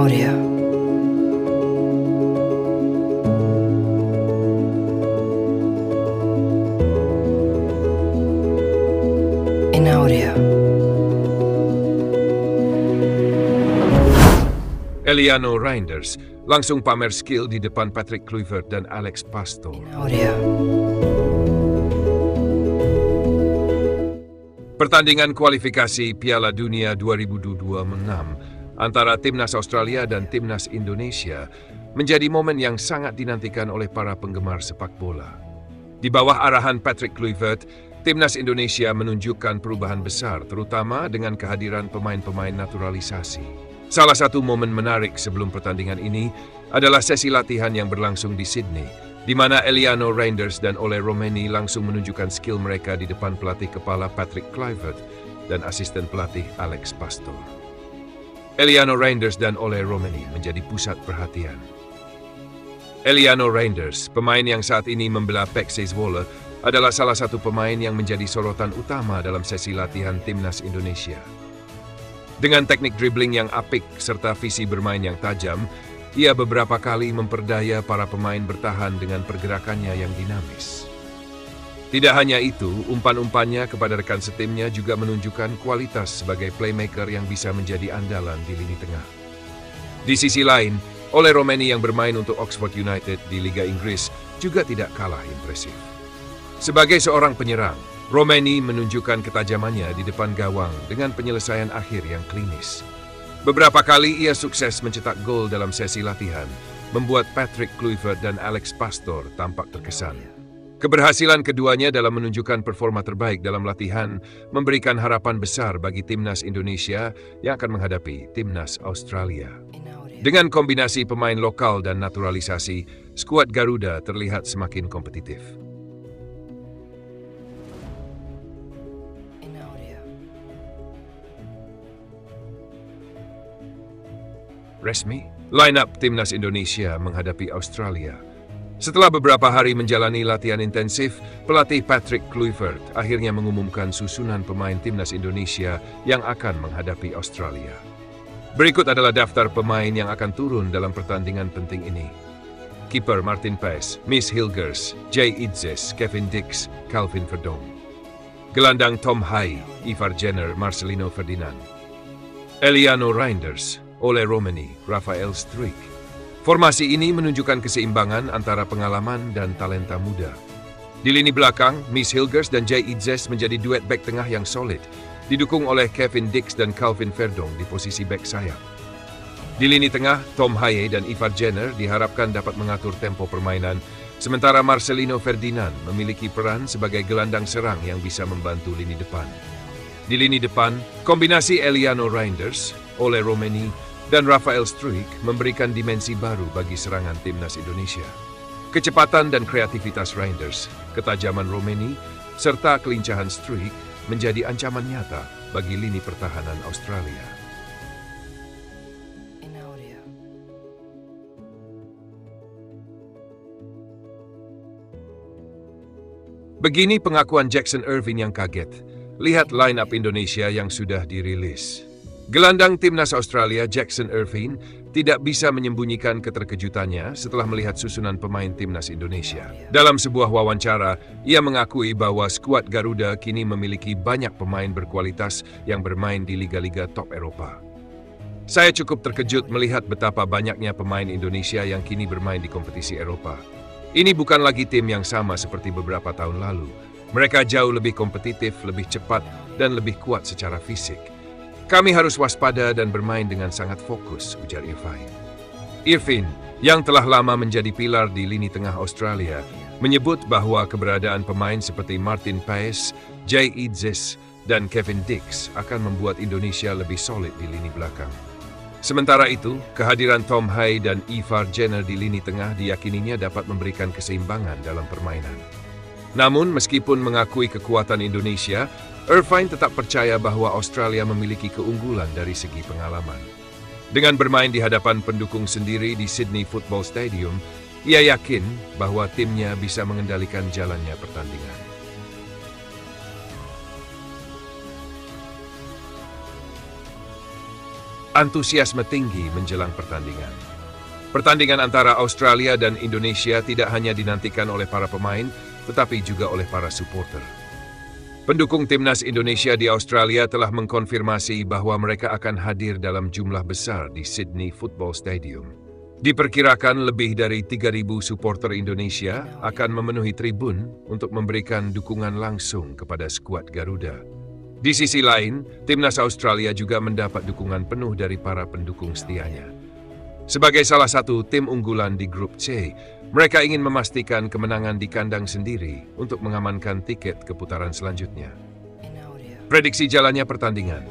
audio. In audio. Eliano Reinders langsung pamer skill di depan Patrick Kluivert dan Alex Pastoor. In audio. Pertandingan kualifikasi Piala Dunia 2026 antara Timnas Australia dan Timnas Indonesia menjadi momen yang sangat dinantikan oleh para penggemar sepak bola. Di bawah arahan Patrick Kluivert, Timnas Indonesia menunjukkan perubahan besar terutama dengan kehadiran pemain-pemain naturalisasi. Salah satu momen menarik sebelum pertandingan ini adalah sesi latihan yang berlangsung di Sydney, di mana Eliano Reinders dan Ole Romeni langsung menunjukkan skill mereka di depan pelatih kepala Patrick Kluivert dan asisten pelatih Alex Pastoor. Eliano Reinders dan Ole Romeni menjadi pusat perhatian. Eliano Reinders, pemain yang saat ini membela PEC Zwolle, adalah salah satu pemain yang menjadi sorotan utama dalam sesi latihan Timnas Indonesia. Dengan teknik dribbling yang apik serta visi bermain yang tajam, ia beberapa kali memperdaya para pemain bertahan dengan pergerakannya yang dinamis. Tidak hanya itu, umpan-umpannya kepada rekan setimnya juga menunjukkan kualitas sebagai playmaker yang bisa menjadi andalan di lini tengah. Di sisi lain, Ole Romeni yang bermain untuk Oxford United di Liga Inggris juga tidak kalah impresif. Sebagai seorang penyerang, Romeni menunjukkan ketajamannya di depan gawang dengan penyelesaian akhir yang klinis. Beberapa kali ia sukses mencetak gol dalam sesi latihan, membuat Patrick Kluivert dan Alex Pastoor tampak terkesan. Keberhasilan keduanya dalam menunjukkan performa terbaik dalam latihan memberikan harapan besar bagi Timnas Indonesia yang akan menghadapi Timnas Australia. Dengan kombinasi pemain lokal dan naturalisasi, skuad Garuda terlihat semakin kompetitif. Resmi, line-up Timnas Indonesia menghadapi Australia. Setelah beberapa hari menjalani latihan intensif, pelatih Patrick Kluivert akhirnya mengumumkan susunan pemain Timnas Indonesia yang akan menghadapi Australia. Berikut adalah daftar pemain yang akan turun dalam pertandingan penting ini. Kiper Martin Paes, Miss Hilgers, Jay Idzes, Kevin Dix, Calvin Verdong. Gelandang Tom Hai, Ivar Jenner, Marcelino Ferdinand. Eliano Reinders, Ole Romeni, Rafael Struijk. Formasi ini menunjukkan keseimbangan antara pengalaman dan talenta muda. Di lini belakang, Miss Hilgers dan Jay Idzes menjadi duet bek tengah yang solid, didukung oleh Kevin Dix dan Calvin Verdong di posisi bek sayap. Di lini tengah, Tom Hai dan Ivar Jenner diharapkan dapat mengatur tempo permainan, sementara Marcelino Ferdinand memiliki peran sebagai gelandang serang yang bisa membantu lini depan. Di lini depan, kombinasi Eliano Reinders, Ole Romeni, dan Rafael Struijk memberikan dimensi baru bagi serangan Timnas Indonesia. Kecepatan dan kreativitas Reinders, ketajaman Romeni, serta kelincahan Struijk menjadi ancaman nyata bagi lini pertahanan Australia. Begini pengakuan Jackson Irvine yang kaget. Lihat line-up Indonesia yang sudah dirilis. Gelandang Timnas Australia Jackson Irvine tidak bisa menyembunyikan keterkejutannya setelah melihat susunan pemain Timnas Indonesia. Dalam sebuah wawancara, ia mengakui bahwa skuad Garuda kini memiliki banyak pemain berkualitas yang bermain di liga-liga top Eropa. Saya cukup terkejut melihat betapa banyaknya pemain Indonesia yang kini bermain di kompetisi Eropa. Ini bukan lagi tim yang sama seperti beberapa tahun lalu. Mereka jauh lebih kompetitif, lebih cepat, dan lebih kuat secara fisik. Kami harus waspada dan bermain dengan sangat fokus, ujar Irvine. Irvine, yang telah lama menjadi pilar di lini tengah Australia, menyebut bahwa keberadaan pemain seperti Martin Paes, Jay Idzes, dan Kevin Dix akan membuat Indonesia lebih solid di lini belakang. Sementara itu, kehadiran Tom Hai dan Ivar Jenner di lini tengah diyakininya dapat memberikan keseimbangan dalam permainan. Namun, meskipun mengakui kekuatan Indonesia, Irvine tetap percaya bahwa Australia memiliki keunggulan dari segi pengalaman. Dengan bermain di hadapan pendukung sendiri di Sydney Football Stadium, ia yakin bahwa timnya bisa mengendalikan jalannya pertandingan. antusiasme tinggi menjelang pertandingan. Pertandingan antara Australia dan Indonesia tidak hanya dinantikan oleh para pemain, tetapi juga oleh para supporter. Pendukung timnas Indonesia di Australia telah mengkonfirmasi bahwa mereka akan hadir dalam jumlah besar di Sydney Football Stadium. Diperkirakan lebih dari 3.000 supporter Indonesia akan memenuhi tribun untuk memberikan dukungan langsung kepada skuad Garuda. Di sisi lain, timnas Australia juga mendapat dukungan penuh dari para pendukung setianya. Sebagai salah satu tim unggulan di grup C, mereka ingin memastikan kemenangan di kandang sendiri untuk mengamankan tiket ke putaran selanjutnya. Prediksi jalannya pertandingan.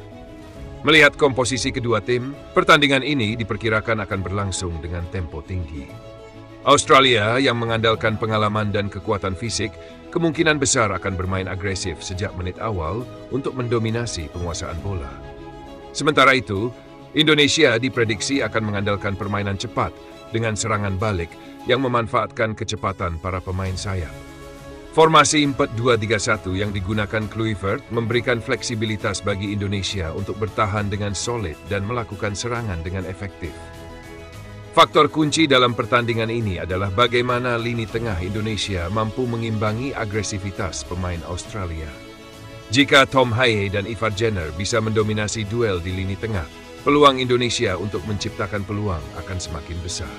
Melihat komposisi kedua tim, pertandingan ini diperkirakan akan berlangsung dengan tempo tinggi. Australia yang mengandalkan pengalaman dan kekuatan fisik, kemungkinan besar akan bermain agresif sejak menit awal untuk mendominasi penguasaan bola. Sementara itu, Indonesia diprediksi akan mengandalkan permainan cepat dengan serangan balik yang memanfaatkan kecepatan para pemain sayap. Formasi 4-2-3-1 yang digunakan Kluivert memberikan fleksibilitas bagi Indonesia untuk bertahan dengan solid dan melakukan serangan dengan efektif. Faktor kunci dalam pertandingan ini adalah bagaimana lini tengah Indonesia mampu mengimbangi agresivitas pemain Australia. Jika Tom Haye dan Ivar Jenner bisa mendominasi duel di lini tengah, peluang Indonesia untuk menciptakan peluang akan semakin besar.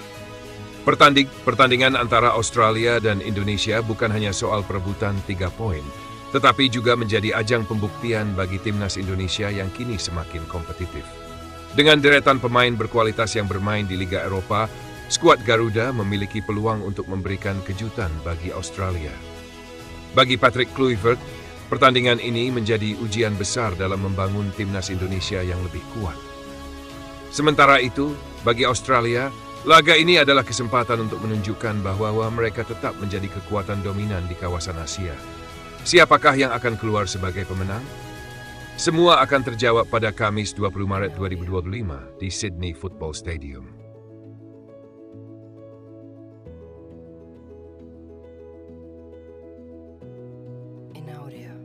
Pertandingan antara Australia dan Indonesia bukan hanya soal perebutan 3 poin, tetapi juga menjadi ajang pembuktian bagi timnas Indonesia yang kini semakin kompetitif. Dengan deretan pemain berkualitas yang bermain di Liga Eropa, skuad Garuda memiliki peluang untuk memberikan kejutan bagi Australia. Bagi Patrick Kluivert, pertandingan ini menjadi ujian besar dalam membangun timnas Indonesia yang lebih kuat. Sementara itu, bagi Australia, laga ini adalah kesempatan untuk menunjukkan bahwa mereka tetap menjadi kekuatan dominan di kawasan Asia. Siapakah yang akan keluar sebagai pemenang? Semua akan terjawab pada Kamis 20 Maret 2025 di Sydney Football Stadium. In audio.